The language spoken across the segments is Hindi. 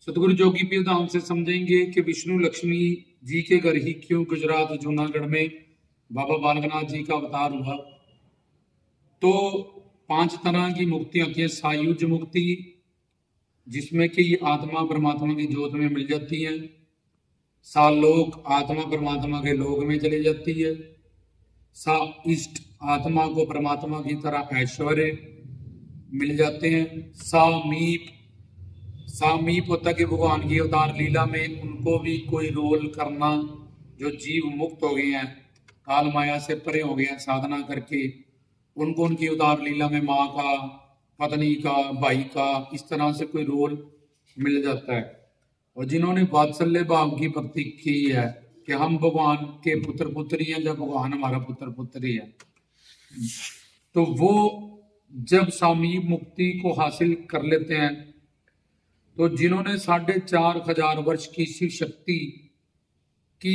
सतगुरु जोगी पीर धाम से समझेंगे कि विष्णु लक्ष्मी जी के घर ही क्यों गुजरात जूनागढ़ में बाबा बालकनाथ जी का अवतार हुआ। तो 5 तरह की मुक्ति होती है। सायुज मुक्ति, जिसमें कि आत्मा परमात्मा की ज्योत में मिल जाती है। सालोक, आत्मा परमात्मा के लोक में चली जाती है। सा इष्ट, आत्मा को परमात्मा की तरह ऐश्वर्य मिल जाते हैं। सामीप, सामीप होता कि भगवान की अवतार लीला में उनको भी कोई रोल करना, जो जीव मुक्त हो गए हैं, काल माया से परे हो गए हैं साधना करके, उनको उनकी अवतार लीला में माँ का, पत्नी का, भाई का, इस तरह से कोई रोल मिल जाता है। और जिन्होंने वात्सल्य भाव की भक्ति की है कि हम भगवान के पुत्र पुत्री हैं, जब भगवान हमारा पुत्र पुत्री है, तो वो जब सामीप मुक्ति को हासिल कर लेते हैं, तो जिन्होंने 4,500 वर्ष की शिव शक्ति की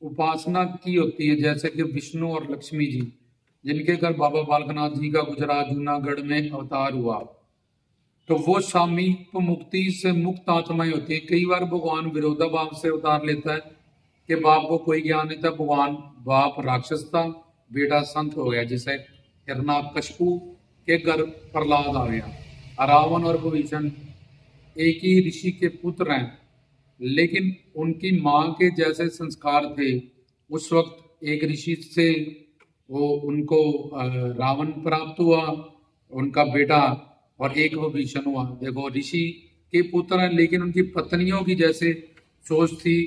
उपासना की होती है, जैसे कि विष्णु और लक्ष्मी जी, जिनके घर बाबा बालकनाथ जी का गुजरात जूनागढ़ में अवतार हुआ, तो वो सामीप मुक्ति से मुक्त आत्माएं होती है। कई बार भगवान विरोधाभाव से अवतार लेता है कि बाप को कोई ज्ञान नहीं था, भगवान बाप राक्षस था, बेटा संत हो गया। जैसे हिरण्यकशिपु के घर प्रहलाद आ गया। रावण और विभीषण एक ही ऋषि के पुत्र हैं, लेकिन उनकी माँ के जैसे संस्कार थे। उस वक्त एक ऋषि से वो उनको रावण प्राप्त हुआ, उनका बेटा, और एक विभीषण हुआ। देखो, ऋषि के पुत्र हैं, लेकिन उनकी पत्नियों की जैसे सोच थी,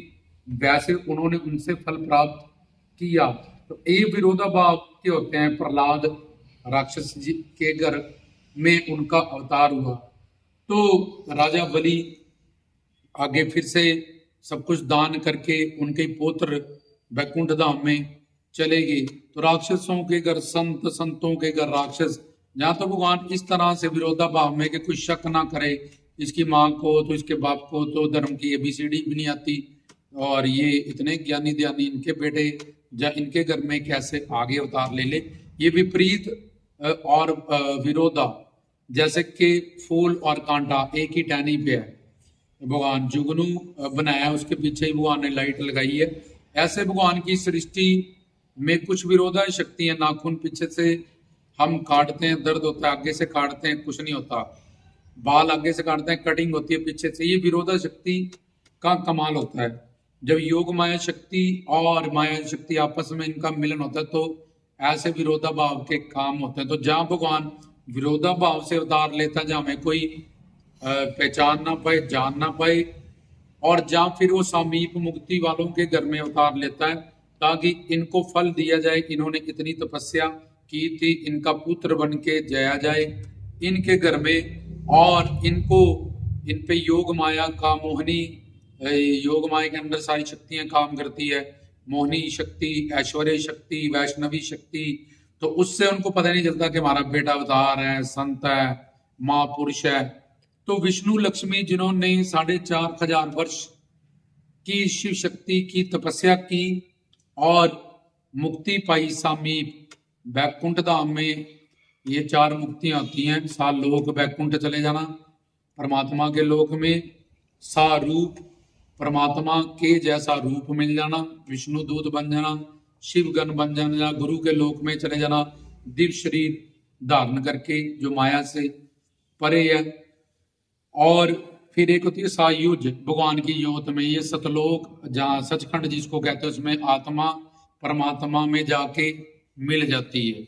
वैसे उन्होंने उनसे फल प्राप्त किया। तो ये विरोधाभाव के होते हैं। प्रहलाद राक्षस जी के घर में उनका अवतार हुआ, तो राजा बलि आगे फिर से सब कुछ दान करके उनके पुत्र बैकुंठ धाम में चले गए। तो राक्षसों के घर संत, संतों के घर राक्षस। जहां तो भगवान इस तरह से विरोधाभाव में कि कोई शक ना करे, इसकी माँ को तो इसके बाप को तो धर्म की ABCD भी नहीं आती, और ये इतने ज्ञानी ध्यानी इनके बेटे इनके घर में कैसे आगे अवतार ले ले। ये विपरीत और विरोधा, जैसे कि फूल और कांटा एक ही टहनी पे है। भगवान जुगनू बनाया, उसके पीछे ही भगवान ने लाइट लगाई है। ऐसे भगवान की सृष्टि में कुछ विरोधा शक्तियां। नाखून पीछे से हम काटते हैं, दर्द होता है, आगे से काटते हैं, कुछ नहीं होता। बाल आगे से काटते हैं, कटिंग होती है पीछे से। ये विरोधा शक्ति का कमाल होता है। जब योग माया शक्ति और माया शक्ति आपस में इनका मिलन होता है, तो ऐसे विरोधाभाव के काम होते हैं। तो जहां भगवान विरोधाभाव से अवतार लेता है, जहां हमें कोई पहचान ना पाए, जान ना पाए, और जहां फिर वो सामीप मुक्ति वालों के घर में अवतार लेता है, ताकि इनको फल दिया जाए। इन्होंने इतनी तपस्या की थी, इनका पुत्र बन के जया जाए इनके घर में, और इनको इन पे योग माया का मोहनी, योग माया के अंदर सारी शक्तियां काम करती है। मोहनी शक्ति, ऐश्वर्य शक्ति, वैष्णवी शक्ति। तो उससे उनको पता नहीं चलता कि हमारा बेटा अवतार है, संत है, महापुरुष है। तो विष्णु लक्ष्मी जिन्होंने 4,500 वर्ष की शिव शक्ति की तपस्या की और मुक्ति पाई सामीप बैकुंठ धाम में, ये 4 मुक्तियां होती हैं। सालोक, बैकुंठ चले जाना, परमात्मा के लोक में। सारूप, परमात्मा के जैसा रूप मिल जाना, विष्णु दूत बन जाना, शिव गण बन जाना, गुरु के लोक में चले जाना, दिव्य शरीर धारण करके जो माया से परे है। और फिर एक होती है सायुज, भगवान की ज्योत में। ये सतलोक, जहाँ सचखंड जिसको कहते हैं, उसमें आत्मा परमात्मा में जाके मिल जाती है।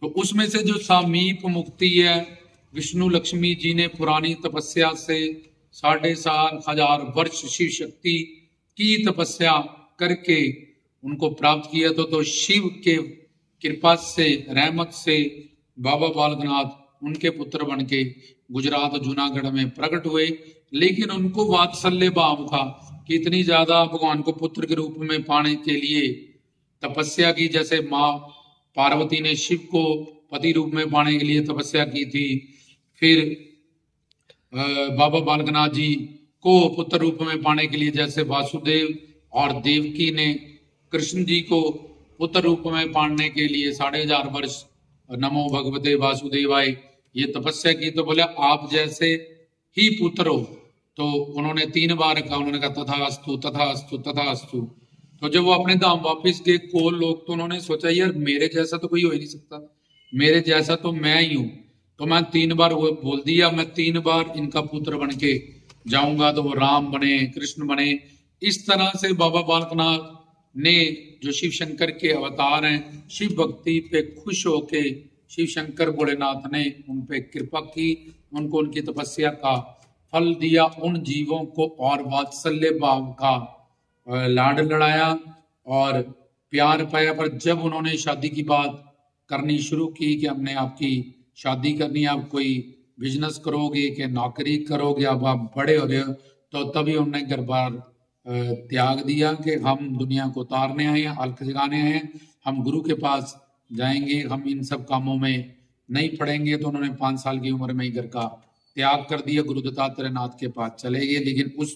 तो उसमें से जो सामीप मुक्ति है, विष्णु लक्ष्मी जी ने पुरानी तपस्या से 4,500 वर्ष शिव शक्ति की तपस्या करके उनको प्राप्त किया। तो शिव के कृपा से, रहमत से बाबा बालकनाथ उनके पुत्र बन के गुजरात जूनागढ़ में प्रकट हुए। लेकिन उनको वात्सल्य भाव था कि इतनी ज्यादा भगवान को पुत्र के रूप में पाने के लिए तपस्या की। जैसे माँ पार्वती ने शिव को पति रूप में पाने के लिए तपस्या की थी, फिर बाबा बालकनाथ जी को पुत्र रूप में पाने के लिए जैसे वासुदेव और देवकी ने कृष्ण जी को पुत्र रूप में पाने के लिए 1,500 वर्ष नमो भगवते वासुदेवाय ये तपस्या की। तो बोले आप जैसे ही पुत्र हो, तो उन्होंने 3 बार कहा, उन्होंने कहा तथास्तु तथास्तु तथास्तु। तो जब वो अपने धाम वापिस गए कोल लोग, तो उन्होंने सोचा यार मेरे जैसा तो कोई हो ही नहीं सकता, मेरे जैसा तो मैं ही हूं। तो मैं 3 बार वो बोल दिया, मैं 3 बार इनका पुत्र बन के जाऊंगा, तो वो राम बने, कृष्ण बने। इस तरह से बाबा बालकनाथ ने, जो शिव शंकर के अवतार हैं, शिव भक्ति पे खुश होके शिव शंकर भोलेनाथ ने उन पे कृपा की, उनको उनकी तपस्या का फल दिया, उन जीवों को और वात्सल्य भाव का लाड लड़ाया और प्यार पाया। पर जब उन्होंने शादी की बात करनी शुरू की कि हमने आपकी शादी करनी है, आप कोई बिजनेस करोगे कि नौकरी करोगे, अब आप बड़े हो रहे हो, तो तभी उन्होंने घर बार त्याग दिया कि हम दुनिया को उतारने आए हैं, अलख जगाने आए हैं, हम गुरु के पास जाएंगे, हम इन सब कामों में नहीं पड़ेंगे। तो उन्होंने 5 साल की उम्र में ही घर का त्याग कर दिया, गुरु दत्तात्रेय नाथ के पास चले गए। लेकिन उस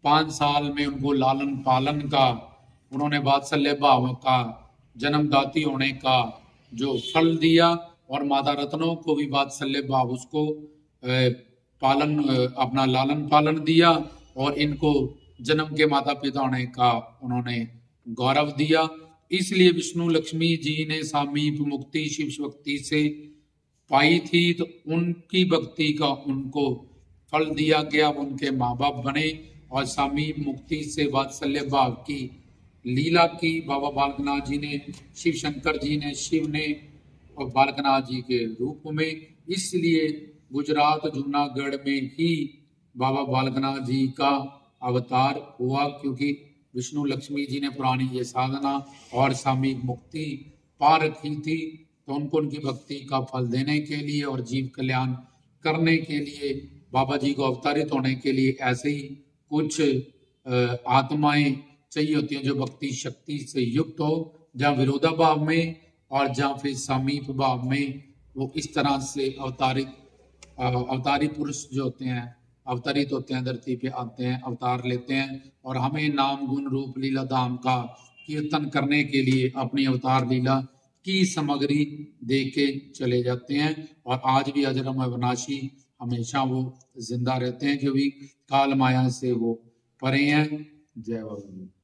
5 साल में उनको लालन पालन का, उन्होंने वात्सल्य भाव का, जन्मदाती होने का जो फल दिया, और माता रत्नों को भी वात्सल्य भाव उसको पालन, अपना लालन पालन दिया, और इनको जन्म के माता पिता होने का उन्होंने गौरव दिया। इसलिए विष्णु लक्ष्मी जी ने सामीप मुक्ति शिव भक्ति से पाई थी, तो उनकी भक्ति का उनको फल दिया गया, उनके माँ बाप बने और सामीप मुक्ति से वात्सल्य भाव की लीला की बाबा बालकनाथ जी ने, शिव शंकर जी ने, शिव ने, और बालकनाथ जी के रूप में। इसलिए गुजरात जूनागढ़ में ही बाबा बालकनाथ जी का अवतार हुआ, क्योंकि विष्णु लक्ष्मी जी ने पुरानी ये साधना और सामीप मुक्ति पा रखी थी। तो उनको उनकी भक्ति का फल देने के लिए और जीव कल्याण करने के लिए, बाबा जी को अवतारित होने के लिए ऐसे ही कुछ आत्माएं चाहिए होती हैं जो भक्ति शक्ति से युक्त हो, जहाँ विरोधाभाव में और जहाँ फिर समीप भाव में वो इस तरह से अवतारी पुरुष जो होते हैं, अवतरित होते हैं, धरती पे आते हैं, अवतार लेते हैं, और हमें नाम गुण रूप लीला धाम का कीर्तन करने के लिए अपनी अवतार लीला की सामग्री दे के चले जाते हैं। और आज भी अजरम अविनाशी हमेशा वो जिंदा रहते हैं, क्योंकि काल माया से वो परे हैं। जय बाबा।